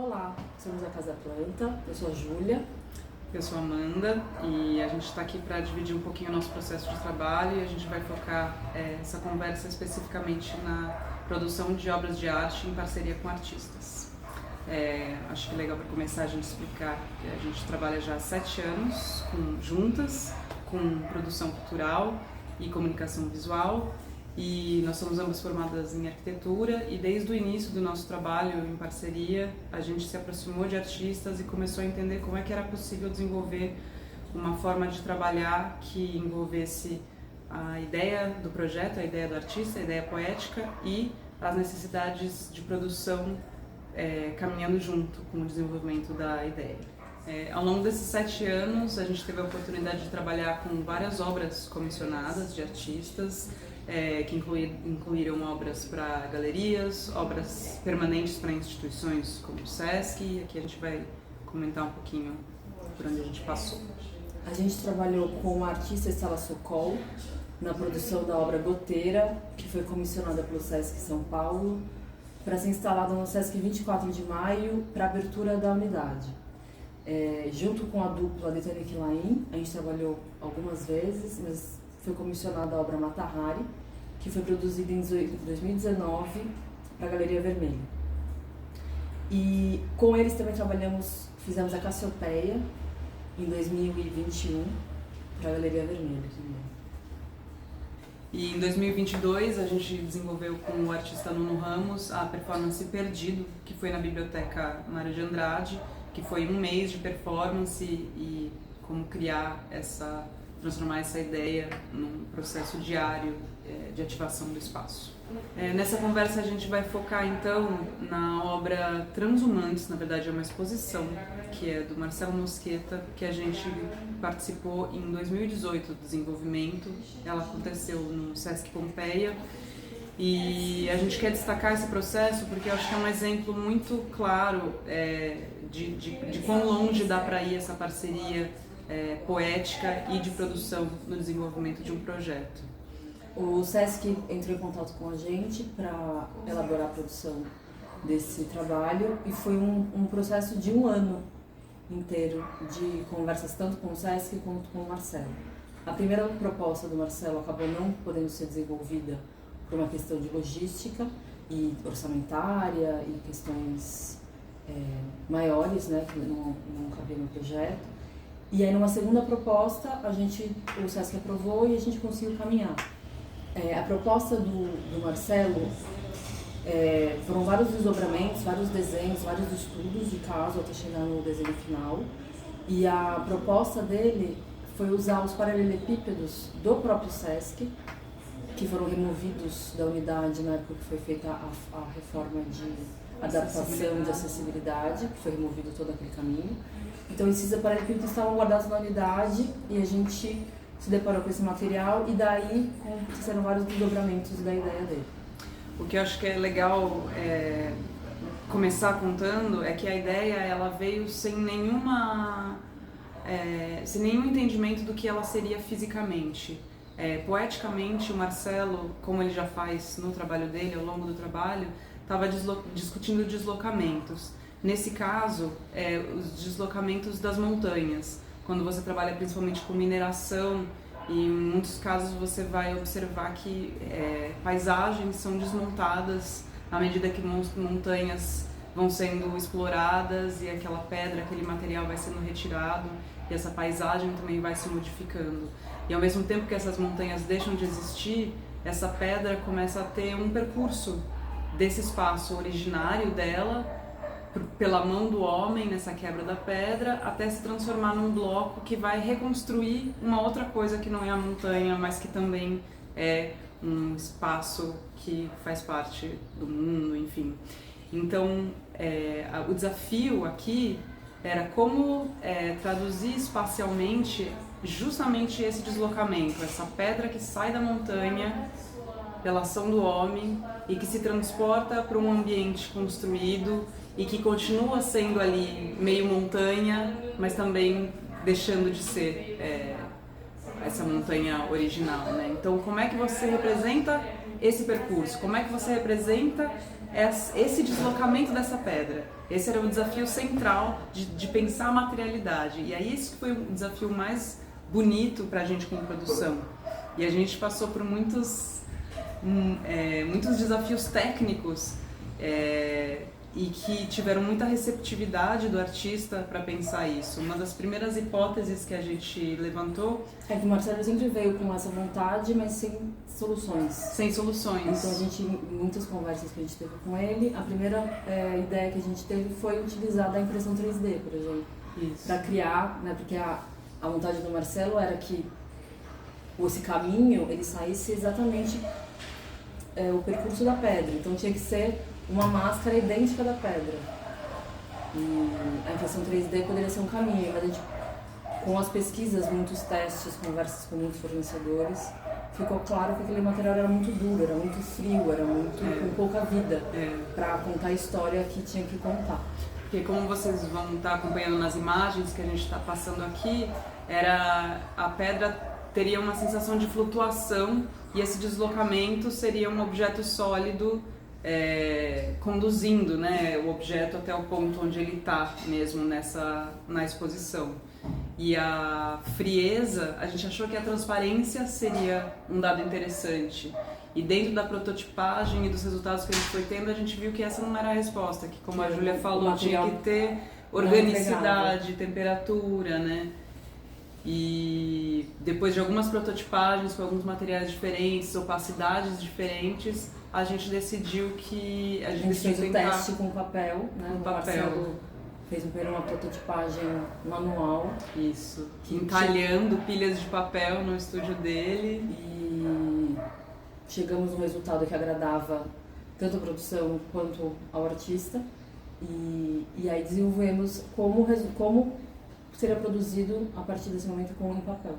Olá, somos a Casa Planta, eu sou a Júlia. Eu sou a Amanda e a gente está aqui para dividir um pouquinho o nosso processo de trabalho e a gente vai focar essa conversa especificamente na produção de obras de arte em parceria com artistas. Acho que é legal para começar a gente explicar que a gente trabalha já há 7 anos juntas com produção cultural e comunicação visual. E nós somos ambas formadas em arquitetura e desde o início do nosso trabalho em parceria a gente se aproximou de artistas e começou a entender como é que era possível desenvolver uma forma de trabalhar que envolvesse a ideia do projeto, a ideia do artista, a ideia poética e as necessidades de produção caminhando junto com o desenvolvimento da ideia. Ao longo desses 7 anos a gente teve a oportunidade de trabalhar com várias obras comissionadas de artistas, que incluíram obras para galerias, obras permanentes para instituições como o SESC, e aqui a gente vai comentar um pouquinho por onde a gente passou. A gente trabalhou com a artista Estela Sokol na produção da obra Goteira, que foi comissionada pelo SESC São Paulo, para ser instalada no SESC 24 de maio para a abertura da unidade. Junto com a dupla Detane Kilain, a gente trabalhou algumas vezes, mas foi comissionada a obra Mata Hari, que foi produzida em 2019 para a Galeria Vermelha. E com eles também fizemos a Cassiopeia em 2021 para a Galeria Vermelha também. E em 2022 a gente desenvolveu com o artista Nuno Ramos a performance Perdido, que foi na Biblioteca Mário de Andrade, que foi um mês de performance e como transformar essa ideia num processo diário de ativação do espaço. Nessa conversa a gente vai focar então na obra Transhumantes, na verdade é uma exposição que é do Marcelo Mosqueta, que a gente participou em 2018 do desenvolvimento. Ela aconteceu no Sesc Pompeia e a gente quer destacar esse processo porque eu acho que é um exemplo muito claro de quão longe dá para ir essa parceria poética e de produção no desenvolvimento de um projeto. O SESC entrou em contato com a gente para elaborar a produção desse trabalho e foi um processo de 1 ano inteiro de conversas tanto com o SESC quanto com o Marcelo. A primeira proposta do Marcelo acabou não podendo ser desenvolvida por uma questão de logística e orçamentária e questões maiores, né, que não cabiam no projeto. E aí, numa segunda proposta, o SESC aprovou e a gente conseguiu caminhar. A proposta do Marcelo foram vários desdobramentos, vários desenhos, vários estudos de caso até chegar no desenho final. E a proposta dele foi usar os paralelepípedos do próprio SESC, que foram removidos da unidade na época que foi feita a reforma de adaptação de acessibilidade, que foi removido todo aquele caminho. Então esses paralelepípedos estavam guardados na unidade e a gente se deparou com esse material e daí fizeram vários desdobramentos da ideia dele. O que eu acho que é legal começar contando é que a ideia ela veio sem nenhum entendimento do que ela seria fisicamente. Poeticamente, o Marcelo, como ele já faz no trabalho dele, ao longo do trabalho, estava discutindo deslocamentos. Nesse caso, os deslocamentos das montanhas. Quando você trabalha principalmente com mineração, e em muitos casos você vai observar que paisagens são desmontadas à medida que montanhas vão sendo exploradas e aquela pedra, aquele material vai sendo retirado e essa paisagem também vai se modificando. E ao mesmo tempo que essas montanhas deixam de existir, essa pedra começa a ter um percurso desse espaço originário dela, pela mão do homem nessa quebra da pedra, até se transformar num bloco que vai reconstruir uma outra coisa que não é a montanha, mas que também é um espaço que faz parte do mundo, enfim. Então, o desafio aqui era como traduzir espacialmente justamente esse deslocamento, essa pedra que sai da montanha pela ação do homem e que se transporta para um ambiente construído e que continua sendo ali meio montanha, mas também deixando de ser essa montanha original, né? Então, como é que você representa esse percurso? Como é que você representa esse deslocamento dessa pedra? Esse era o desafio central de pensar a materialidade. E aí esse foi o desafio mais bonito para a gente como produção. E a gente passou por muitos desafios técnicos e que tiveram muita receptividade do artista para pensar isso. Uma das primeiras hipóteses que a gente levantou é que o Marcelo sempre veio com essa vontade, mas sem soluções. Sem soluções. Então a gente, em muitas conversas que a gente teve com ele, a primeira ideia que a gente teve foi utilizar da impressão 3D, por exemplo, para criar, né, porque a vontade do Marcelo era que esse caminho ele saísse exatamente o percurso da pedra, então tinha que ser uma máscara idêntica da pedra. E a impressão 3D poderia ser um caminho, mas a gente, com as pesquisas, muitos testes, conversas com muitos fornecedores, ficou claro que aquele material era muito duro, era muito frio, era muito com pouca vida para contar a história que tinha que contar. Porque como vocês vão estar acompanhando nas imagens que a gente está passando aqui, a pedra teria uma sensação de flutuação e esse deslocamento seria um objeto sólido conduzindo, né, o objeto até o ponto onde ele está mesmo na exposição. E a frieza, a gente achou que a transparência seria um dado interessante. E dentro da prototipagem e dos resultados que a gente foi tendo, a gente viu que essa não era a resposta, que como a Júlia falou, tinha que ter organicidade, temperatura, né? E depois de algumas prototipagens com alguns materiais diferentes, opacidades diferentes, a gente decidiu que a gente fez o teste com papel, né? Com papel. Marcelo fez primeiro uma prototipagem manual. Isso. Entalhando pilhas de papel no estúdio dele. E chegamos a um resultado que agradava tanto a produção quanto ao artista. E aí desenvolvemos como seria produzido a partir desse momento em papel.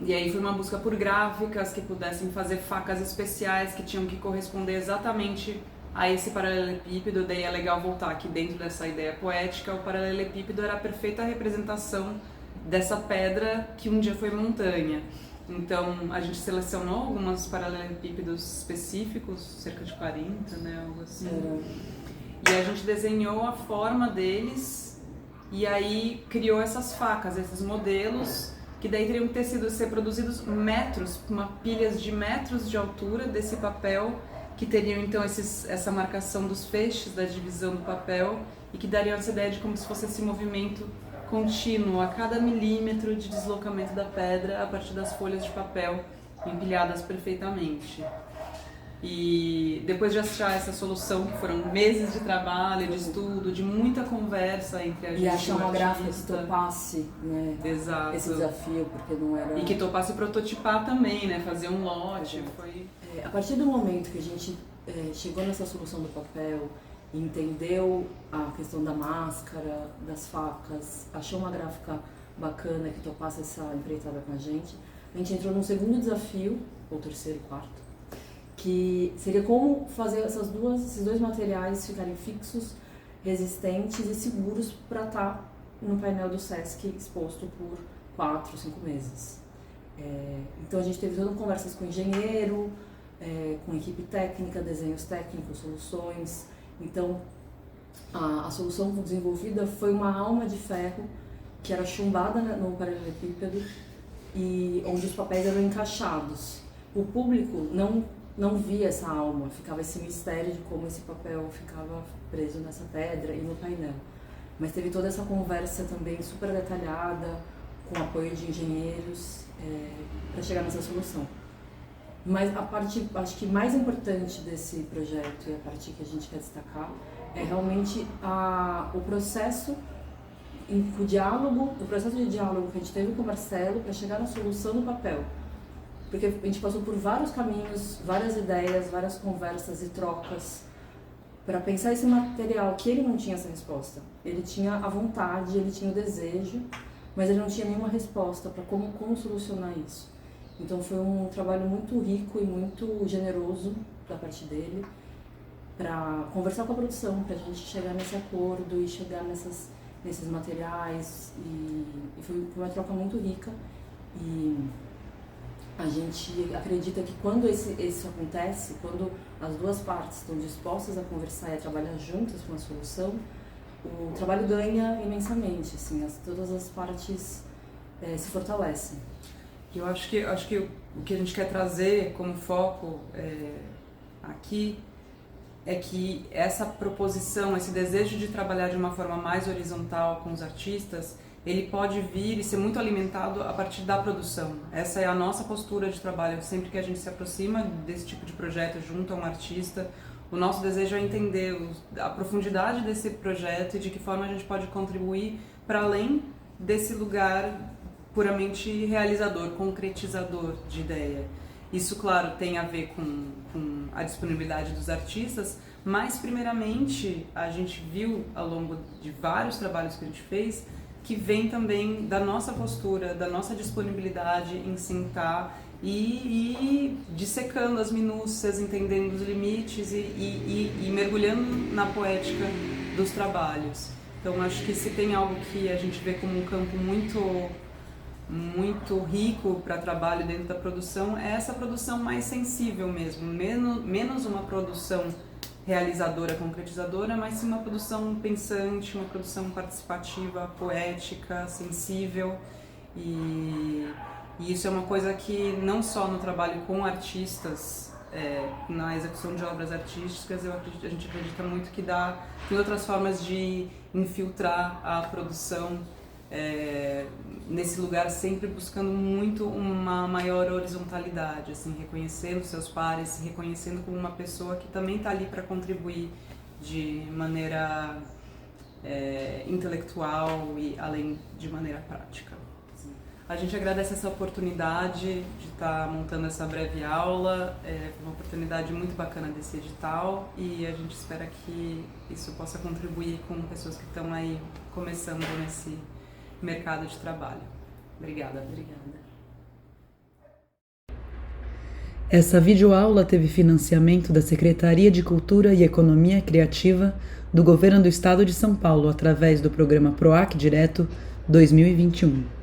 E aí foi uma busca por gráficas que pudessem fazer facas especiais que tinham que corresponder exatamente a esse paralelepípedo. Daí é legal voltar aqui dentro dessa ideia poética. O paralelepípedo era a perfeita representação dessa pedra que um dia foi montanha. Então a gente selecionou alguns paralelepípedos específicos, cerca de 40, né, algo assim. E a gente desenhou a forma deles e aí criou essas facas, esses modelos que daí teriam que ser produzidos metros, pilhas de metros de altura desse papel, que teriam então essa marcação dos feixes da divisão do papel e que dariam essa ideia de como se fosse esse movimento contínuo a cada milímetro de deslocamento da pedra a partir das folhas de papel empilhadas perfeitamente. E depois de achar essa solução, que foram meses de trabalho, de estudo, de muita conversa entre a gente e achar uma gráfica que topasse, né, exato, esse desafio, porque não era... E que topasse prototipar também, né, fazer um lote. A partir do momento que a gente chegou nessa solução do papel, entendeu a questão da máscara, das facas, achou uma gráfica bacana que topasse essa empreitada com a gente entrou num segundo desafio, ou terceiro, quarto, que seria como fazer esses dois materiais ficarem fixos, resistentes e seguros para estar no painel do Sesc exposto por 4, 5 meses. Então a gente teve todas conversas com o engenheiro, com equipe técnica, desenhos técnicos, soluções. Então a solução desenvolvida foi uma alma de ferro que era chumbada no paralelepípedo e onde os papéis eram encaixados. O público não via essa alma, ficava esse mistério de como esse papel ficava preso nessa pedra e no painel. Mas teve toda essa conversa também super detalhada, com apoio de engenheiros, para chegar nessa solução. Mas a parte, acho que mais importante desse projeto e a parte que a gente quer destacar é realmente o processo de diálogo que a gente teve com o Marcelo para chegar na solução do papel. Porque a gente passou por vários caminhos, várias ideias, várias conversas e trocas para pensar esse material que ele não tinha essa resposta. Ele tinha a vontade, ele tinha o desejo, mas ele não tinha nenhuma resposta para como solucionar isso. Então foi um trabalho muito rico e muito generoso da parte dele para conversar com a produção, para a gente chegar nesse acordo e chegar nesses materiais. E foi uma troca muito rica. E a gente acredita que quando isso acontece, quando as duas partes estão dispostas a conversar e a trabalhar juntas para uma solução, o trabalho ganha imensamente, assim, todas as partes se fortalecem. Eu acho que o que a gente quer trazer como foco aqui é que essa proposição, esse desejo de trabalhar de uma forma mais horizontal com os artistas, ele pode vir e ser muito alimentado a partir da produção. Essa é a nossa postura de trabalho. Sempre que a gente se aproxima desse tipo de projeto junto a um artista, o nosso desejo é entender a profundidade desse projeto e de que forma a gente pode contribuir para além desse lugar puramente realizador, concretizador de ideia. Isso, claro, tem a ver com a disponibilidade dos artistas, mas, primeiramente, a gente viu ao longo de vários trabalhos que a gente fez que vem também da nossa postura, da nossa disponibilidade em sentar e ir dissecando as minúcias, entendendo os limites e mergulhando na poética dos trabalhos. Então, acho que se tem algo que a gente vê como um campo muito rico para trabalho dentro da produção, é essa produção mais sensível mesmo, menos uma produção realizadora, concretizadora, mas sim uma produção pensante, uma produção participativa, poética, sensível. E isso é uma coisa que não só no trabalho com artistas, na execução de obras artísticas, a gente acredita muito que tem outras formas de infiltrar a produção nesse lugar, sempre buscando muito uma maior horizontalidade, assim, reconhecendo seus pares, se reconhecendo como uma pessoa que também está ali para contribuir de maneira intelectual e além de maneira prática. A gente agradece essa oportunidade de estar montando essa breve aula, uma oportunidade muito bacana desse edital, e a gente espera que isso possa contribuir com pessoas que estão aí começando nesse mercado de trabalho. Obrigada. Essa videoaula teve financiamento da Secretaria de Cultura e Economia Criativa do Governo do Estado de São Paulo através do programa PROAC Direto 2021.